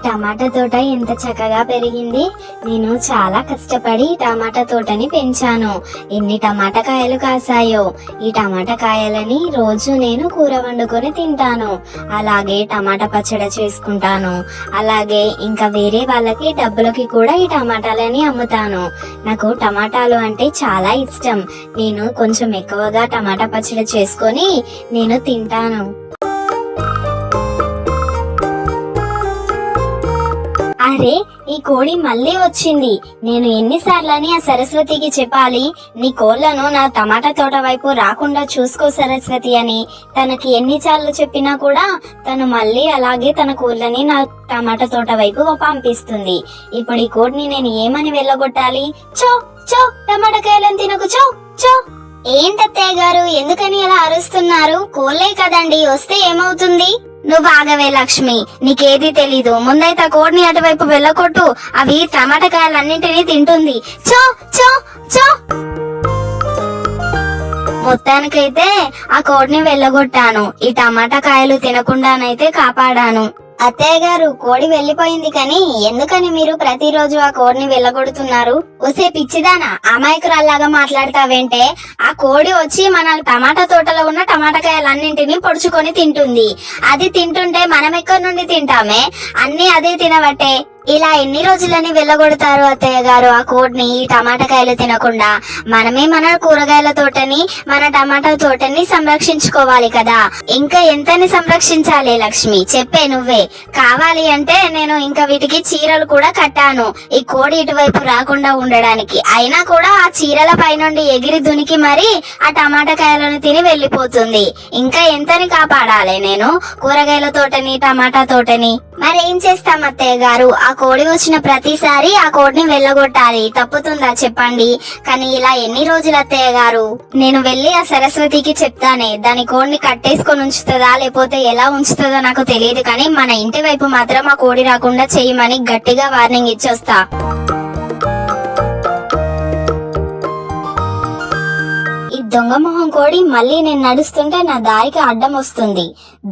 టమాటా తోట ఎంత చక్కగా పెరిగింది. నేను చాలా కష్టపడి టమాటా తోటని పెంచాను. ఎన్ని టమాటా కాయలు కాసాయో. ఈ టమాటా కాయలని రోజు నేను కూర వండుకొని తింటాను. అలాగే టమాటా పచ్చడి చేసుకుంటాను. అలాగే ఇంకా వేరే వాళ్ళకి డబ్బులకి కూడా ఈ టమాటాలని అమ్ముతాను. నాకు టమాటాలు అంటే చాలా ఇష్టం. నేను కొంచెం ఎక్కువగా టమాటా పచ్చడి చేసుకొని నేను తింటాను. అరే, ఈ కోడి మళ్ళీ వచ్చింది. నేను ఎన్నిసార్లని ఆ సరస్వతికి చెప్పాలి, నీ కోళ్లను నా టమాటా తోట వైపు రాకుండా చూసుకో సరస్వతి అని. తనకి ఎన్నిసార్లు చెప్పినా కూడా తను మళ్ళీ అలాగే తన కోళ్లని నా టమాటా తోట వైపు పంపిస్తుంది. ఇప్పుడు ఈ కోడిని నేను ఏమని వెళ్ళగొట్టాలి? చో చో, టమాటా కాయలను తినకు, చో చో. ఏంటత్తయ్య గారు, ఎందుకని అలా అరుస్తున్నారు? కోళ్లే కదండి, వస్తే ఏమవుతుంది? నువ్వు ఆగవే లక్ష్మి, నీకేది తెలీదు. ముందైతే ఆ కోడిని అటువైపు వెళ్ళకొట్టు. అవి టమాటా కాయలన్నింటినీ తింటుంది. చో చో చో. మొత్తానికైతే ఆ కోడిని వెళ్ళగొట్టాను. ఈ టమాటా కాయలు తినకుండానైతే కాపాడాను. అత్తయ్య గారు, కోడి వెళ్లిపోయింది కానీ ఎందుకని మీరు ప్రతిరోజు ఆ కోడిని వెళ్ళగొడుతున్నారు? ఒసే పిచ్చిదానా, అమాయకురాల్లాగా మాట్లాడతావేంటే? ఆ కోడి వచ్చి మన టమాటా తోటలో ఉన్న టమాటా కాయలన్నింటినీ పొడుచుకొని తింటుంది. అది తింటుంటే మనం ఎక్కడి నుండి తింటామే? అన్ని అదే తినబట్టే. ఇలా ఎన్ని రోజులని వెళ్ళగొడతారు అత్తయ్య గారు ఆ కోడిని ఈ టమాటా కాయలు తినకుండా? మనమే మన కూరగాయల తోటని, మన టమాటా తోటని సంరక్షించుకోవాలి కదా. ఇంకా ఎంతని సంరక్షించాలి లక్ష్మి, చెప్పే నువ్వే. కావాలి అంటే నేను ఇంకా వీటికి చీరలు కూడా కట్టాను, ఈ కోడి ఇటువైపు రాకుండా ఉండడానికి. అయినా కూడా ఆ చీరల పైనుండి ఎగిరి దునికి మరి ఆ టమాటా కాయలను తిని వెళ్లిపోతుంది. ఇంకా ఎంతని కాపాడాలి నేను కూరగాయల తోటని, టమాటా తోటని? మరేం చేస్తాం అత్తయ్య గారు, ఆ కోడి వచ్చిన ప్రతిసారి ఆ కోడిని వెళ్ళగొట్టాలి. తప్పుతుందా చెప్పండి? కానీ ఇలా ఎన్ని రోజులు అత్తయ్య గారు? నేను వెళ్లి ఆ సరస్వతికి చెప్తానే, దాని కోడిని కట్టేసుకొని ఉంచుతుందా లేకపోతే ఎలా ఉంచుతుందో నాకు తెలియదు, కానీ మన ఇంటి వైపు మాత్రం ఆ కోడి రాకుండా చేయమని గట్టిగా వార్నింగ్ ఇచ్చొస్తా. ఈ దొంగ మొహం కోడి మళ్ళీ నేను నడుస్తుంటే నా దారికి అడ్డం వస్తుంది.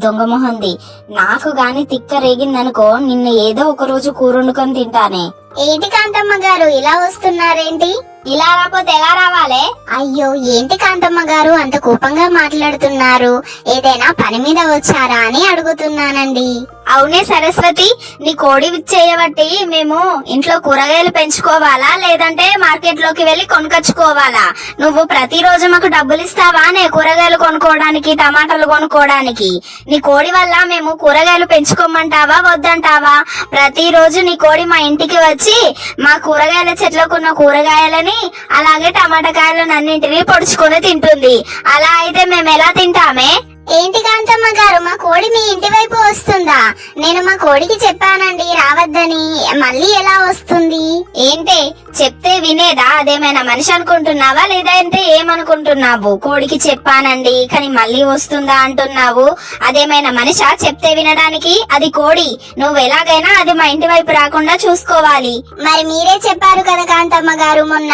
దొంగ మొహంది. నాకు గాని తిక్క రేగిందనుకో, నిన్ను ఏదో ఒక రోజు కూరొండుకొని తింటానే. ఏంటి కాంతమ్మ గారు ఇలా వస్తున్నారేంటి? ఇలా రాకపోతే ఎలా రావాలే? అయ్యో, ఏంటి కాంతమ్మ గారు అంత కోపంగా మాట్లాడుతున్నారు? ఏదైనా పని మీద వచ్చారా అని అడుగుతున్నానండి. అవునే సరస్వతి, నీ కోడి చేయబట్టి మేము ఇంట్లో కూరగాయలు పెంచుకోవాలా లేదంటే మార్కెట్ లోకి వెళ్లి కొనుకొచ్చుకోవాలా? నువ్వు ప్రతిరోజు మాకు డబ్బులు ఇస్తావా నే కూరగాయలు కొనుక్కోవడానికి, టమాటాలు కొనుక్కోవడానికి? నీ కోడి వల్ల మేము కూరగాయలు పెంచుకోమంటావా వద్దంటావా? ప్రతిరోజు నీ కోడి మా ఇంటికి వచ్చి మా కూరగాయల చెట్లకున్న కూరగాయలని అలాగే టమాటా కాయలను అన్నింటినీ పొడుచుకొని తింటుంది. అలా అయితే మేము ఎలా తింటామే? ఏంటి కాంతమ్మ గారు, మా కోడి మీ ఇంటి వైపు వస్తుందా? నేను మా కోడికి చెప్పానండి రావద్దని, మళ్ళీ ఎలా వస్తుంది? ఏంటి చెప్తే వినేదా? అదేమైనా మనిషి అనుకుంటున్నావా లేదంటే ఏమనుకుంటున్నావు? కోడికి చెప్పానండి కానీ మళ్ళీ వస్తుందా అంటున్నావు. అదేమైనా మనిషా చెప్తే వినడానికి? అది కోడి. నువ్వు ఎలాగైనా అది మా ఇంటి వైపు రాకుండా చూసుకోవాలి. మరి మీరే చెప్పారు కదా కాంతమ్మ గారు మొన్న,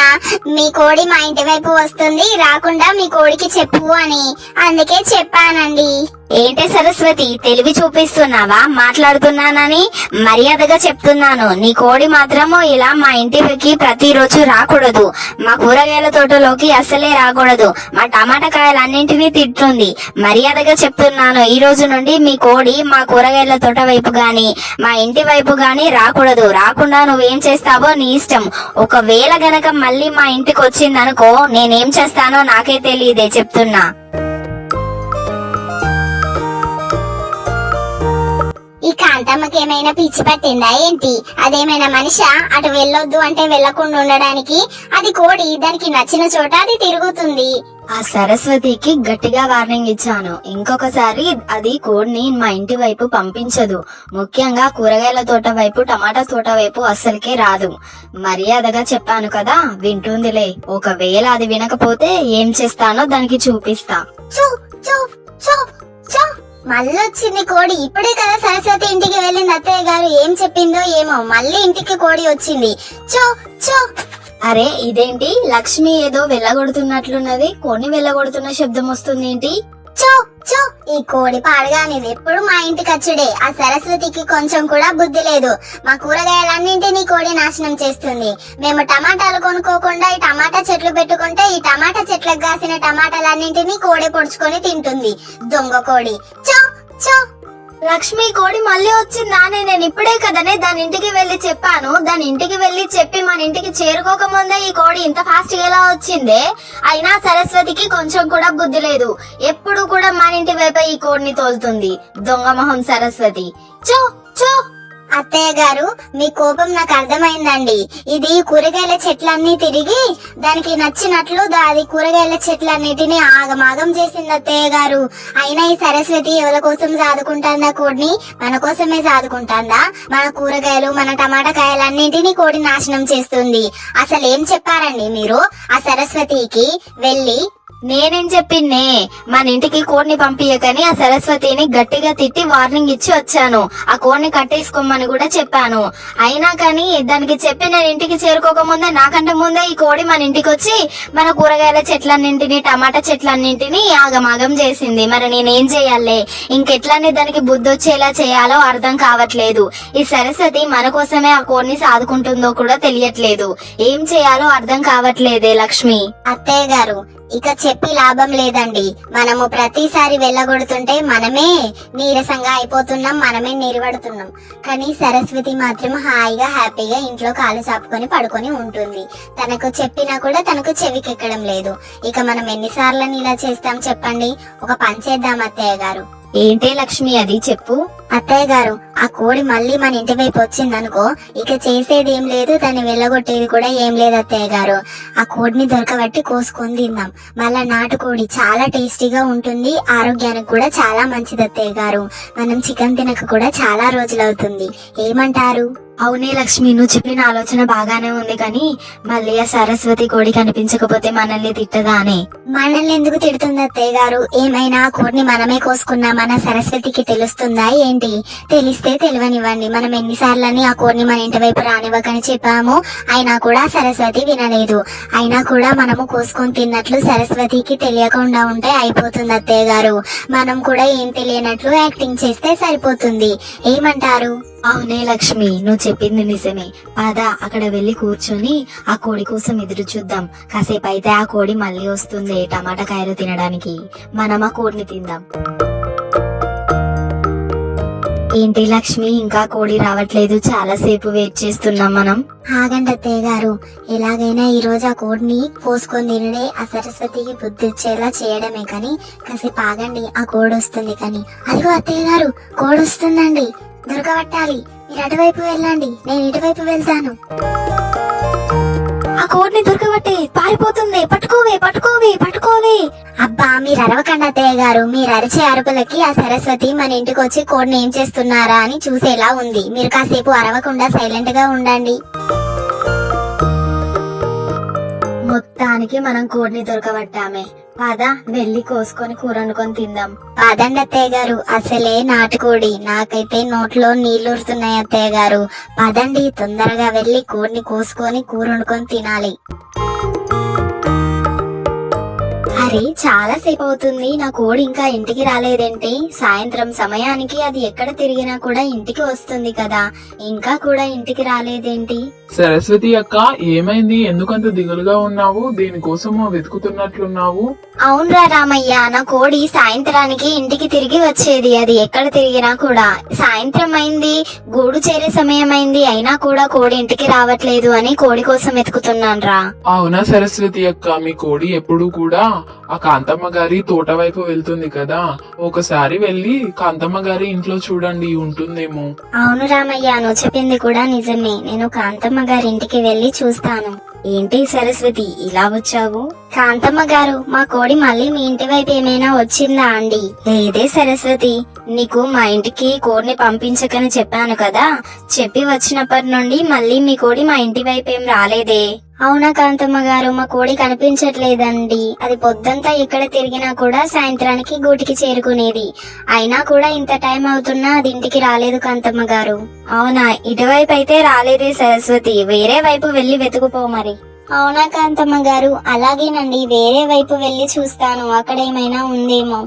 మీ కోడి మా ఇంటి వైపు వస్తుంది, రాకుండా మీ కోడికి చెప్పు అని. అందుకే చెప్పాను. ఏంటే సరస్వతి, తెలివి చూపిస్తున్నావా? మాట్లాడుతున్నానని మర్యాదగా చెప్తున్నాను. నీ కోడి మాత్రము ఇలా మా ఇంటికి ప్రతిరోజు రాకూడదు. మా కూరగాయల తోటలోకి అసలే రాకూడదు. మా టమాటా కాయలన్నింటినీ తింటుంది. మర్యాదగా చెప్తున్నాను, ఈ రోజు నుండి మీ కోడి మా కూరగాయల తోట వైపు గాని మా ఇంటి వైపు గాని రాకూడదు. రాకుండా నువ్వేం చేస్తావో నీ ఇష్టం. ఒకవేళ గనక మళ్ళీ మా ఇంటికి వచ్చిందనుకో, నేనేం చేస్తానో నాకే తెలియదే చెప్తున్నా. ఈ కాంతమ్మకి ఏమైనా పిచ్చి పట్టిందా ఏంటి? అదేమైనా మనిషా అటు వెళ్ళొద్దు అంటే వెళ్లకుండా ఉండడానికి? అది కోడి, దానికి నచ్చిన చోట అది తిరుగుతుంది. ఆ సరస్వతికి గట్టిగా వార్నింగ్ ఇచ్చాను, ఇంకొకసారి అది కోడిని మా ఇంటి వైపు పంపించదు. ముఖ్యంగా కూరగాయల తోట వైపు, టమాటా తోట వైపు అస్సలకే రాదు. మర్యాదగా చెప్పాను కదా, వింటుందిలే. ఒకవేళ అది వినకపోతే ఏం చేస్తానో దానికి చూపిస్తా. మళ్ళొచ్చింది కోడి. ఇప్పుడే కదా సరస్వతి ఇంటికి వెళ్ళింది అత్తయ్య గారు, ఏం చెప్పిందో ఏమో, మళ్ళీ ఇంటికి కోడి వచ్చింది. చో చో. అరే ఇదేంటి, లక్ష్మి ఏదో వెళ్ళగొడుతున్నట్లున్నది, కోడిని వెళ్ళగొడుతున్న శబ్దం వస్తుంది ఏంటి? చో చో ఈ కోడి పాడగానిది ఎప్పుడు మా ఇంటికి వచ్చుడే. ఆ సరస్వతికి కొంచెం కూడా బుద్ధి లేదు. మా కూరగాయలన్నింటినీ కోడి నాశనం చేస్తుంది. మేము టమాటాలు కొనుక్కోకుండా ఈ టమాటా చెట్లు పెట్టుకుంటే ఈ టమాటా చెట్లకు కాసిన టమాటాలన్నింటినీ కోడి పొడుచుకొని తింటుంది. దొంగ కోడి. చో చో. లక్ష్మి, కోడి మళ్ళీ వచ్చిందానే? నేను ఇప్పుడే కదనే దాని ఇంటికి వెళ్లి చెప్పాను. దాని ఇంటికి వెళ్లి చెప్పి మన ఇంటికి చేరుకోక ముందే ఈ కోడి ఇంత ఫాస్ట్ గా ఎలా వచ్చిందే? అయినా సరస్వతికి కొంచెం కూడా బుద్ధి లేదు. ఎప్పుడు కూడా మన ఇంటి వైపు ఈ కోడిని తోలుతుంది. దొంగ మొహం సరస్వతి. చో చో. అత్తయ్య గారు, మీ కోపం నాకు అర్థమైందండి. ఇది కూరగాయల చెట్లన్నీ తిరిగి దానికి నచ్చినట్లు అది కూరగాయల చెట్లన్నిటిని ఆగమాగం చేసింది అత్తయ్య గారు. అయినా ఈ సరస్వతి ఎవరి కోసం సాదుకుంటాందా కోడిని? మన కోసమే సాదుకుంటాందా? మన కూరగాయలు, మన టమాటా కాయలన్నింటినీ కోడి నాశనం చేస్తుంది. అసలు ఏం చెప్పారండి మీరు ఆ సరస్వతికి? వెళ్ళి నేనేం చెప్పిందే? మన ఇంటికి కోడిని పంపించకని ఆ సరస్వతిని గట్టిగా తిట్టి వార్నింగ్ ఇచ్చి వచ్చాను. ఆ కోడిని కట్టేసుకోమని కూడా చెప్పాను. అయినా కానీ దానికి చెప్పి నేను ఇంటికి చేరుకోక ముందే, నాకంటే ముందే ఈ కోడి మన ఇంటికి వచ్చి మన కూరగాయల చెట్లన్నింటినీ, టమాటా చెట్లన్నింటినీ ఆగమాగం చేసింది. మరి నేనేం చెయ్యాలే? ఇంకెట్లనే దానికి బుద్ధి వచ్చేలా చేయాలో అర్థం కావట్లేదు. ఈ సరస్వతి మన కోసమే ఆ కోడిని సాదుకుంటుందో కూడా తెలియట్లేదు. ఏం చేయాలో అర్థం కావట్లేదే లక్ష్మి. అత్తయ్య గారు, ఇక చెప్పి లాభం లేదండి. మనము ప్రతిసారి వెళ్ళగొడుతుంటే మనమే నీరసంగా అయిపోతున్నాం, మనమే నిలబడుతున్నాం. కానీ సరస్వతి మాత్రం హాయిగా హ్యాపీగా ఇంట్లో కాలు చాపుకొని పడుకొని ఉంటుంది. తనకు చెప్పినా కూడా తనకు చెవికెక్కడం లేదు. ఇక మనం ఎన్నిసార్లని ఇలా చేస్తాం చెప్పండి? ఒక పని చేద్దాం అత్తయ్య గారు. ఏంటే లక్ష్మి అది? చెప్పు. అత్తయ్య గారు, ఆ కోడి మళ్ళీ మన ఇంటి వైపు వచ్చిందనుకో, ఇక చేసేది ఏం లేదు, దాన్ని వెళ్ళగొట్టేది కూడా ఏం లేదు అత్తయ్య గారు. ఆ కోడిని దొరకబట్టి కోసుకొని తిందాం. మళ్ళా నాటుకోడి చాలా టేస్టీగా ఉంటుంది, ఆరోగ్యానికి కూడా చాలా మంచిది అత్తయ్య గారు. మనం చికెన్ తినక కూడా చాలా రోజులు అవుతుంది. ఏమంటారు? అవునే లక్ష్మి, నువ్వు చెప్పిన ఆలోచన బాగానే ఉంది. కానీ మళ్ళీ ఆ సరస్వతి కోడి కనిపించకపోతే మనల్ని తిట్టదానే? మనల్ని ఎందుకు తిడుతుంది అత్తయ్య గారు? ఏమైనా కోడిని మనమే కోసుకున్నామన్న సరస్వతికి తెలుస్తుందా ఏంటి? తెలిస్తే తెలియనివ్వండి. మనం ఎన్నిసార్లని ఆ కోడిని మన ఇంటి వైపు రానివ్వకని చెప్పాము, అయినా కూడా సరస్వతి వినలేదు. అయినా కూడా మనము కోసుకొని తిన్నట్లు సరస్వతికి తెలియకుండా ఉంటే అయిపోతుంది అత్తయ్య గారు. మనం కూడా ఏం తెలియనట్లు యాక్టింగ్ చేస్తే సరిపోతుంది. ఏమంటారు? అవునే లక్ష్మి, నువ్వు చెప్పింది నిజమే. పద అక్కడ వెళ్లి కూర్చొని ఆ కోడి కోసం ఎదురు చూద్దాం. కాసేపు అయితే ఆ కోడి మళ్ళీ వస్తుంది టమాటా కాయలు తినడానికి. మనం ఆ కోడిని తిందాం. ఏంటి లక్ష్మి, ఇంకా కోడి రావట్లేదు? చాలా సేపు వెయిట్ చేస్తున్నాం మనం. ఆగండి అత్తయ్య గారు, ఎలాగైనా ఈ రోజు ఆ కోడిని కోసుకొని తినడే ఆ సరస్వతికి బుద్ధి వచ్చేలా చేయడమే. కానీ కాసేపు ఆగండి, ఆ కోడి వస్తుంది. కానీ అదిగో అత్తయ్య గారు, కోడి వస్తుందండి. దొరకబట్టాలి. మీరు అటువైపు వెళ్ళండి, నేను ఇటువైపు వెళ్తాను. ఆ కోడిని దొరకబట్టే పారిపోతుంది. పట్టుకోవే పట్టుకోవే పట్టుకోవే. అబ్బా, మీరు అరవకండి అత్తయ్య గారు. మీరు అరిచే అరుపులకి ఆ సరస్వతి మన ఇంటికి వచ్చి కోడిని ఏం చేస్తున్నారా అని చూసేలా ఉంది. మీరు కాసేపు అరవకుండా సైలెంట్ గా ఉండండి. మొత్తానికి మనం కోడిని దొరకబట్టామే. పద వెళ్లి కోసుకొని కూర వండుకొని తిందాం. పదండి అత్తయ్య గారు. అసలే నాటుకోడి, నాకైతే నోట్లో నీళ్లూరుతున్నాయి అత్తయ్య గారు. పదండి, తొందరగా వెళ్లి కోడిని కోసుకొని కూర వండుకొని తినాలి. అరే, చాలా సేపు అవుతుంది, నా కోడి ఇంకా ఇంటికి రాలేదేంటి? సాయంత్రం సమయానికి అది ఎక్కడ తిరిగినా కూడా ఇంటికి వస్తుంది కదా, ఇంకా కూడా ఇంటికి రాలేదేంటి? సరస్వతి అక్క, ఏమైంది? ఎందుకంత దిగులుగా ఉన్నావు? దేనికోసం వెతుకుతున్నట్లున్నావు? అవునరా రామయ్య, నా కోడి సాయంత్రానికి ఇంటికి తిరిగి వచ్చేది. అది ఎక్కడ తిరిగినా కూడా సాయంత్రం అయింది, గూడు చేరే సమయం అయింది, అయినా కూడా కోడి ఇంటికి రావట్లేదు అని కోడి కోసం వెతుకుతున్నాను రా. అవునా సరస్వతి అక్క, మీ కోడి ఎప్పుడు కూడా ఆ కాంతమ్మ గారి తోట వైపు వెళ్తుంది కదా, ఒకసారి వెళ్ళి కాంతమ్మ గారి ఇంట్లో చూడండి, ఉంటుందేమో. అవును రామయ్య, నువ్వు చెప్పింది కూడా నిజమే. నేను కాంతమ్మ గారి ఇంటికి వెళ్లి చూస్తాను. ఏంటి సరస్వతి, ఇలా వచ్చావు? కాంతమ్మ గారు, మా కోడి మళ్ళీ మీ ఇంటి వైపు ఏమైనా వచ్చిందా అండి? లేదే సరస్వతి, నీకు మా ఇంటికి కోడిని పంపించకని చెప్పాను కదా, చెప్పి వచ్చినప్పటి నుండి మళ్ళీ మీ కోడి మా ఇంటి వైపు ఏం రాలేదే. అవునా కాంతమ్మ గారు, మా కోడి కనిపించట్లేదండి. అది పొద్దంతా ఎక్కడ తిరిగినా కూడా సాయంత్రానికి గూటికి చేరుకునేది. అయినా కూడా ఇంత టైం అవుతున్నా అది ఇంటికి రాలేదు కాంతమ్మ గారు. అవునా, ఇటువైపు అయితే రాలేదే సరస్వతి, వేరే వైపు వెళ్లి వెతుకుపో మరి. అవునా కాంతమ్మ గారు, అలాగేనండి, వేరే వైపు వెళ్లి చూస్తాను, అక్కడ ఏమైనా ఉందేమో.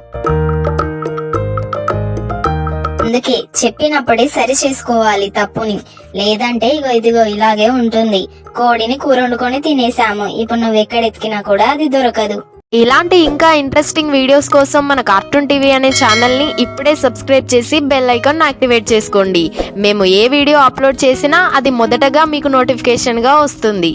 అందుకే చెప్పినప్పుడే సరి చేసుకోవాలి తప్పుని, లేదంటే ఇదిగో ఇలాగే ఉంటుంది. కోడిని కూర వండుకొని తినేసాము, ఇప్పుడు నువ్వు ఎక్కడ ఎతికినా కూడా అది దొరకదు. ఇలాంటి ఇంకా ఇంట్రెస్టింగ్ వీడియోస్ కోసం మన కార్టూన్ టీవీ అనే ఛానల్ని ఇప్పుడే సబ్స్క్రైబ్ చేసి బెల్ ఐకాన్ యాక్టివేట్ చేసుకోండి. మేము ఏ వీడియో అప్లోడ్ చేసినా అది మొదటగా మీకు నోటిఫికేషన్గా వస్తుంది.